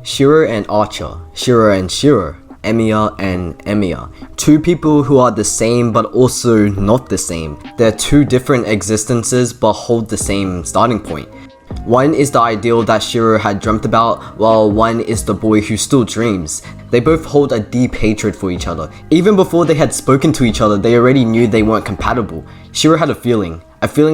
Shirou and Archer, Shirou and Shirou, Emiya and Emiya. Two people who are the same but also not the same. They're two different existences but hold the same starting point. One is the ideal that Shirou had dreamt about, while one is the boy who still dreams. They both hold a deep hatred for each other. Even before they had spoken to each other, they already knew they weren't compatible. Shirou had a feeling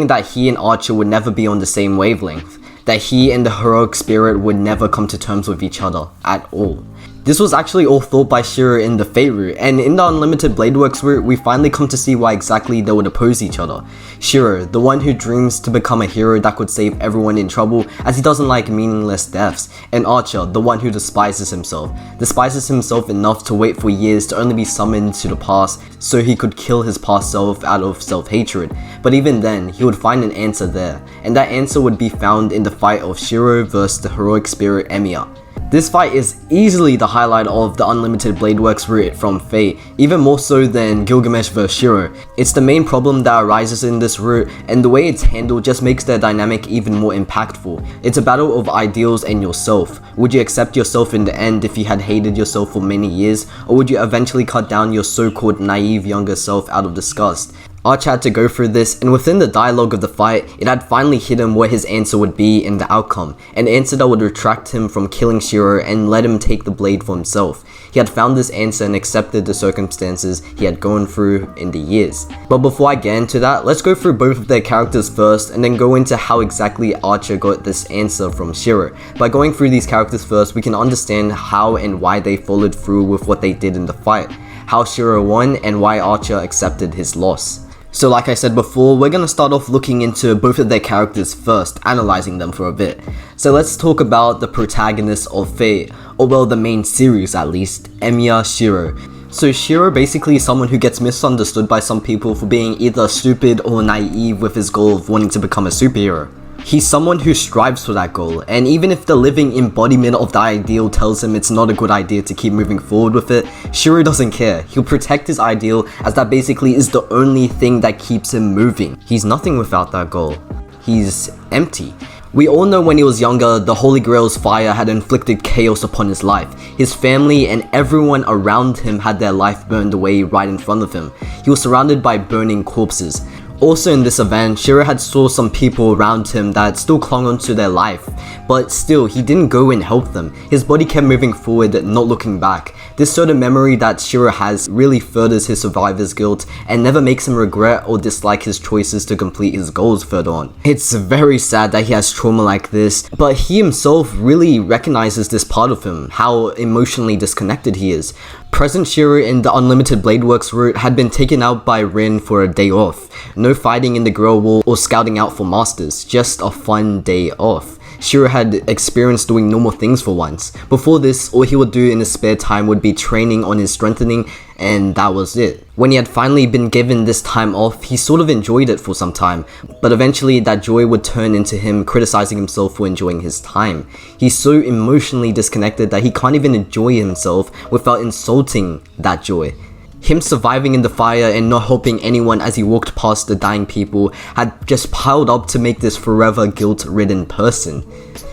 that he and Archer would never be on the same wavelength, that he and the heroic spirit would never come to terms with each other at all. This was actually all thought by Shirou in the Fate route, and in the Unlimited Bladeworks route, we finally come to see why exactly they would oppose each other. Shirou, the one who dreams to become a hero that could save everyone in trouble, as he doesn't like meaningless deaths, and Archer, the one who despises himself enough to wait for years to only be summoned to the past so he could kill his past self out of self-hatred. But even then, he would find an answer there, and that answer would be found in the fight of Shirou versus the heroic spirit Emiya. This fight is easily the highlight of the Unlimited Bladeworks route from Fate, even more so than Gilgamesh vs Shirou. It's the main problem that arises in this route, and the way it's handled just makes their dynamic even more impactful. It's a battle of ideals and yourself. Would you accept yourself in the end if you had hated yourself for many years, or would you eventually cut down your so-called naive younger self out of disgust? Archer had to go through this, and within the dialogue of the fight, it had finally hit him where his answer would be in the outcome, an answer that would retract him from killing Shirou and let him take the blade for himself. He had found this answer and accepted the circumstances he had gone through in the years. But before I get into that, let's go through both of their characters first and then go into how exactly Archer got this answer from Shirou. By going through these characters first, we can understand how and why they followed through with what they did in the fight, how Shirou won, and why Archer accepted his loss. So like I said before, we're gonna start off looking into both of their characters first, analyzing them for a bit. So let's talk about the protagonist of Fate, or well, the main series at least, Emiya Shirou. So Shirou basically is someone who gets misunderstood by some people for being either stupid or naive with his goal of wanting to become a superhero. He's someone who strives for that goal, and even if the living embodiment of the ideal tells him it's not a good idea to keep moving forward with it, Shirou doesn't care. He'll protect his ideal, as that basically is the only thing that keeps him moving. He's nothing without that goal. He's empty. We all know when he was younger, the Holy Grail's fire had inflicted chaos upon his life. His family and everyone around him had their life burned away right in front of him. He was surrounded by burning corpses. Also in this event, Shirou had saw some people around him that still clung onto their life, but still, he didn't go and help them. His body kept moving forward, not looking back. This sort of memory that Shirou has really furthers his survivor's guilt and never makes him regret or dislike his choices to complete his goals further on. It's very sad that he has trauma like this, but he himself really recognizes this part of him, how emotionally disconnected he is. Present Shirou in the Unlimited Bladeworks route had been taken out by Rin for a day off. No fighting in the Grail Wall or scouting out for masters, just a fun day off. Shirou had experienced doing normal things for once. Before this, all he would do in his spare time would be training on his strengthening, and that was it. When he had finally been given this time off, he sort of enjoyed it for some time, but eventually that joy would turn into him criticizing himself for enjoying his time. He's so emotionally disconnected that he can't even enjoy himself without insulting that joy. Him surviving in the fire and not helping anyone as he walked past the dying people had just piled up to make this forever guilt-ridden person.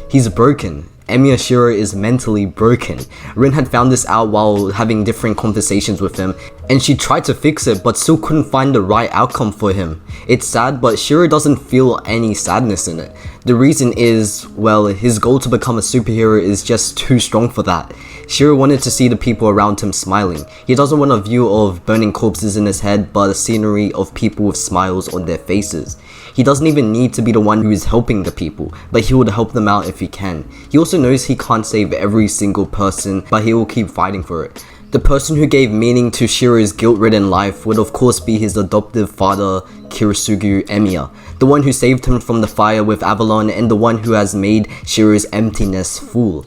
He's broken. Emiya Shirou is mentally broken. Rin had found this out while having different conversations with him, and she tried to fix it but still couldn't find the right outcome for him. It's sad, but Shirou doesn't feel any sadness in it. The reason is, well, his goal to become a superhero is just too strong for that. Shirou wanted to see the people around him smiling. He doesn't want a view of burning corpses in his head, but a scenery of people with smiles on their faces. He doesn't even need to be the one who is helping the people, but he would help them out if he can. He also knows he can't save every single person, but he will keep fighting for it. The person who gave meaning to Shirou's guilt-ridden life would of course be his adoptive father, Kirisugu Emiya, the one who saved him from the fire with Avalon and the one who has made Shirou's emptiness full.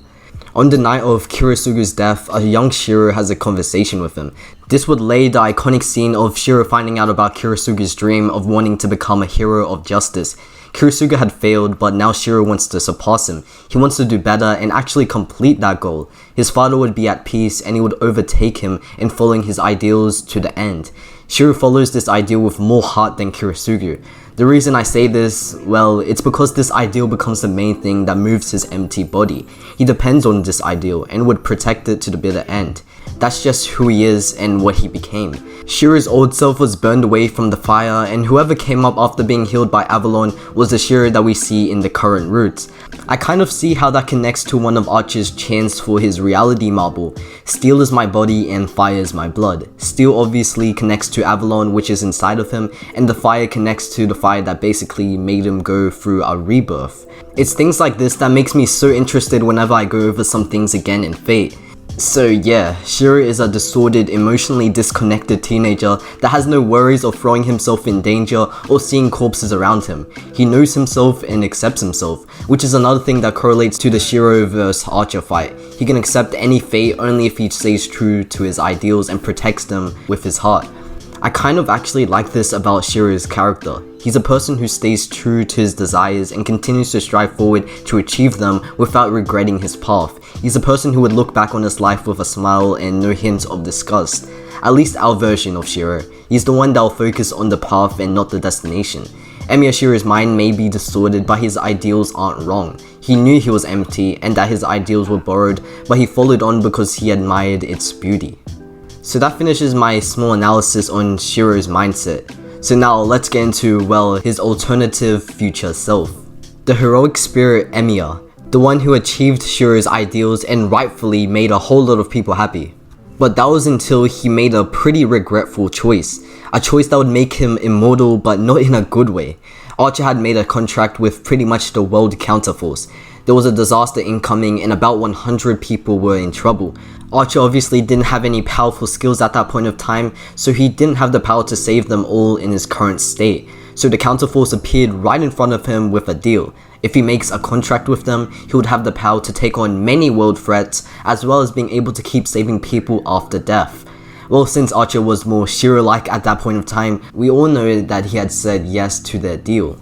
On the night of Kirisugu's death, a young Shirou has a conversation with him. This would lay the iconic scene of Shirou finding out about Kirisugu's dream of wanting to become a hero of justice. Kirisugu had failed, but now Shirou wants to surpass him. He wants to do better and actually complete that goal. His father would be at peace and he would overtake him in following his ideals to the end. Shirou follows this ideal with more heart than Kirisugu. The reason I say this, well, it's because this ideal becomes the main thing that moves his empty body. He depends on this ideal and would protect it to the bitter end. That's just who he is and what he became. Shirou's old self was burned away from the fire, and whoever came up after being healed by Avalon was the Shirou that we see in the current roots. I kind of see how that connects to one of Archer's chants for his reality marble. Steel is my body and fire is my blood. Steel obviously connects to Avalon, which is inside of him, and the fire connects to the fire that basically made him go through a rebirth. It's things like this that makes me so interested whenever I go over some things again in Fate. So yeah, Shirou is a disordered, emotionally disconnected teenager that has no worries of throwing himself in danger or seeing corpses around him. He knows himself and accepts himself, which is another thing that correlates to the Shirou vs Archer fight. He can accept any fate only if he stays true to his ideals and protects them with his heart. I kind of actually like this about Shirou's character. He's a person who stays true to his desires and continues to strive forward to achieve them without regretting his path. He's a person who would look back on his life with a smile and no hint of disgust. At least our version of Shirou. He's the one that will focus on the path and not the destination. Emiya Shirou's mind may be distorted, but his ideals aren't wrong. He knew he was empty and that his ideals were borrowed, but he followed on because he admired its beauty. So that finishes my small analysis on Shirou's mindset. So now let's get into, well, his alternative future self. The heroic spirit Emiya, the one who achieved Shirou's ideals and rightfully made a whole lot of people happy. But that was until he made a pretty regretful choice. A choice that would make him immortal, but not in a good way. Archer had made a contract with pretty much the world counterforce. There was a disaster incoming and about 100 people were in trouble. Archer obviously didn't have any powerful skills at that point of time, so he didn't have the power to save them all in his current state. So the counterforce appeared right in front of him with a deal. If he makes a contract with them, he would have the power to take on many world threats, as well as being able to keep saving people after death. Well, since Archer was more Shirou-like at that point of time, we all know that he had said yes to their deal.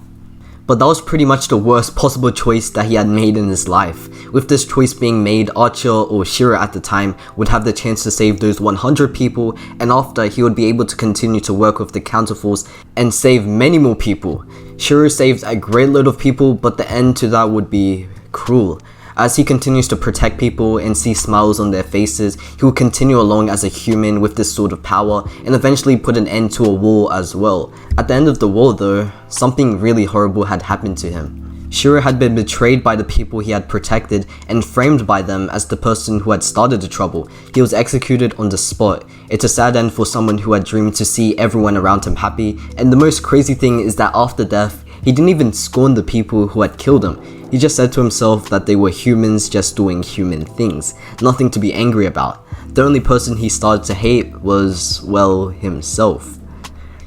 But that was pretty much the worst possible choice that he had made in his life. With this choice being made, Archer, or Shirou at the time, would have the chance to save those 100 people, and after he would be able to continue to work with the counterforce and save many more people. Shirou saved a great load of people, but the end to that would be cruel. As he continues to protect people and see smiles on their faces, he will continue along as a human with this sort of power and eventually put an end to a war as well. At the end of the war though, something really horrible had happened to him. Shirou had been betrayed by the people he had protected and framed by them as the person who had started the trouble. He was executed on the spot. It's a sad end for someone who had dreamed to see everyone around him happy, and the most crazy thing is that after death, he didn't even scorn the people who had killed him. He just said to himself that they were humans just doing human things, nothing to be angry about. The only person he started to hate was, well, himself.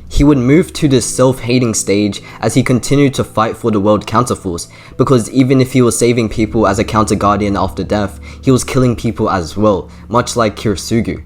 He would move to this self-hating stage as he continued to fight for the world counterforce, because even if he was saving people as a counter-guardian after death, he was killing people as well, much like Kirisugu.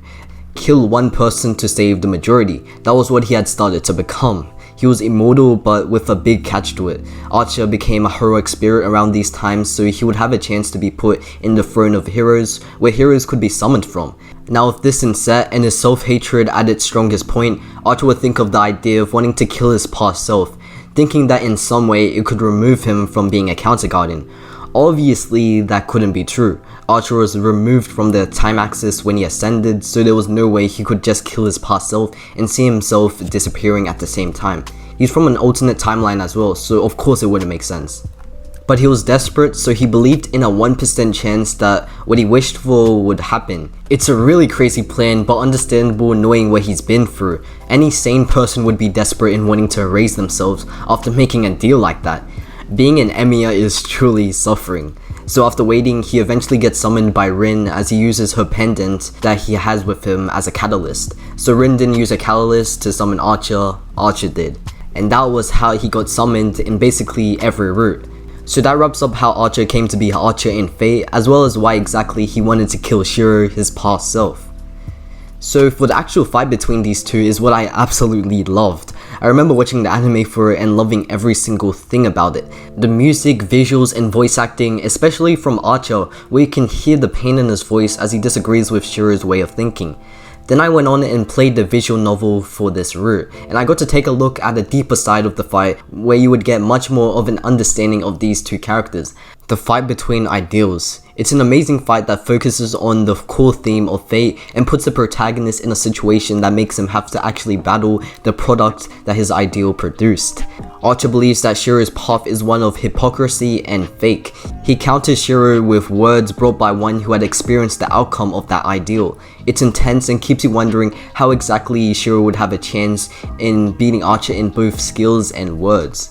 Kill one person to save the majority, that was what he had started to become. He was immortal, but with a big catch to it. Archer became a heroic spirit around these times, so he would have a chance to be put in the throne of heroes, where heroes could be summoned from. Now with this in set and his self-hatred at its strongest point, Archer would think of the idea of wanting to kill his past self, thinking that in some way it could remove him from being a counter-guardian. Obviously, that couldn't be true. Archer was removed from the time axis when he ascended, so there was no way he could just kill his past self and see himself disappearing at the same time. He's from an alternate timeline as well, so of course it wouldn't make sense. But he was desperate, so he believed in a 1% chance that what he wished for would happen. It's a really crazy plan, but understandable knowing what he's been through. Any sane person would be desperate in wanting to erase themselves after making a deal like that. Being an Emiya is truly suffering. So after waiting, he eventually gets summoned by Rin as he uses her pendant that he has with him as a catalyst. So Rin didn't use a catalyst to summon Archer, Archer did. And that was how he got summoned in basically every route. So that wraps up how Archer came to be Archer in Fate, as well as why exactly he wanted to kill Shirou, his past self. So for the actual fight between these two is what I absolutely loved. I remember watching the anime for it and loving every single thing about it. The music, visuals, and voice acting, especially from Archer, where you can hear the pain in his voice as he disagrees with Shirou's way of thinking. Then I went on and played the visual novel for this route, and I got to take a look at the deeper side of the fight, where you would get much more of an understanding of these two characters. The fight between ideals. It's an amazing fight that focuses on the core theme of fate and puts the protagonist in a situation that makes him have to actually battle the product that his ideal produced. Archer believes that Shirou's path is one of hypocrisy and fake. He counters Shirou with words brought by one who had experienced the outcome of that ideal. It's intense and keeps you wondering how exactly Shirou would have a chance in beating Archer in both skills and words.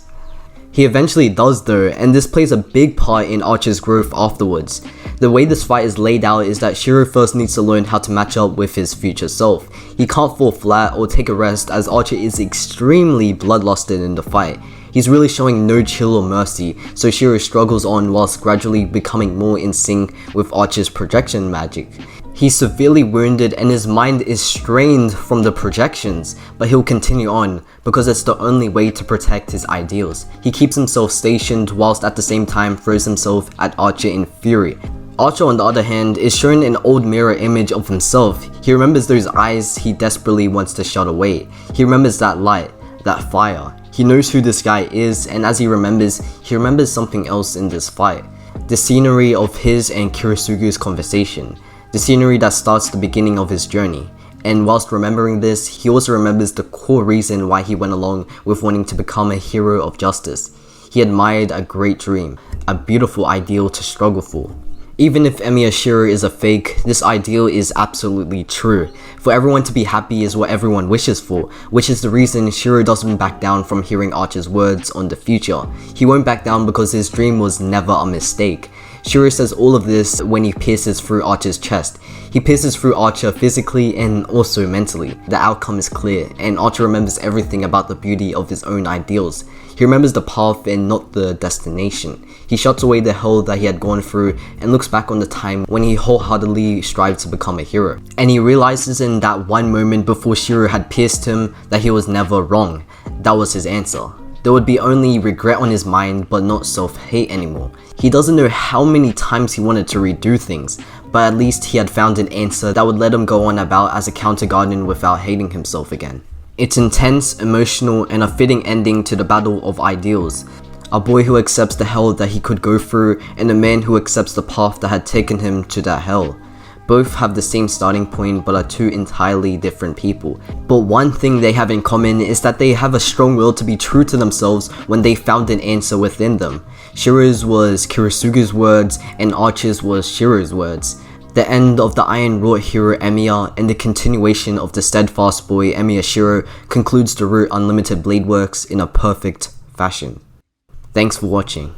He eventually does though, and this plays a big part in Archer's growth afterwards. The way this fight is laid out is that Shirou first needs to learn how to match up with his future self. He can't fall flat or take a rest as Archer is extremely bloodlusted in the fight. He's really showing no chill or mercy, so Shirou struggles on whilst gradually becoming more in sync with Archer's projection magic. He's severely wounded and his mind is strained from the projections, but he'll continue on because it's the only way to protect his ideals. He keeps himself stationed whilst at the same time throws himself at Archer in fury. Archer, on the other hand, is shown an old mirror image of himself. He remembers those eyes he desperately wants to shut away. He remembers that light, that fire. He knows who this guy is, and as he remembers something else in this fight. The scenery of his and Kurisugu's conversation. The scenery that starts the beginning of his journey. And whilst remembering this, he also remembers the core reason why he went along with wanting to become a hero of justice. He admired a great dream, a beautiful ideal to struggle for. Even if Emiya Shirou is a fake, this ideal is absolutely true. For everyone to be happy is what everyone wishes for, which is the reason Shirou doesn't back down from hearing Archer's words on the future. He won't back down because his dream was never a mistake. Shirou says all of this when he pierces through Archer's chest. He pierces through Archer physically and also mentally. The outcome is clear, and Archer remembers everything about the beauty of his own ideals. He remembers the path and not the destination. He shuts away the hell that he had gone through and looks back on the time when he wholeheartedly strived to become a hero. And he realizes in that one moment before Shirou had pierced him that he was never wrong. That was his answer. There would be only regret on his mind, but not self-hate anymore. He doesn't know how many times he wanted to redo things, but at least he had found an answer that would let him go on about as a counter guardian without hating himself again. It's intense, emotional, and a fitting ending to the battle of ideals. A boy who accepts the hell that he could go through, and a man who accepts the path that had taken him to that hell. Both have the same starting point but are two entirely different people. But one thing they have in common is that they have a strong will to be true to themselves when they found an answer within them. Shirou's was Kurisugu's words and Archer's was Shirou's words. The end of the iron-wrought hero Emiya and the continuation of the steadfast boy Emiya Shirou concludes the route Unlimited Blade Works in a perfect fashion. Thanks for watching.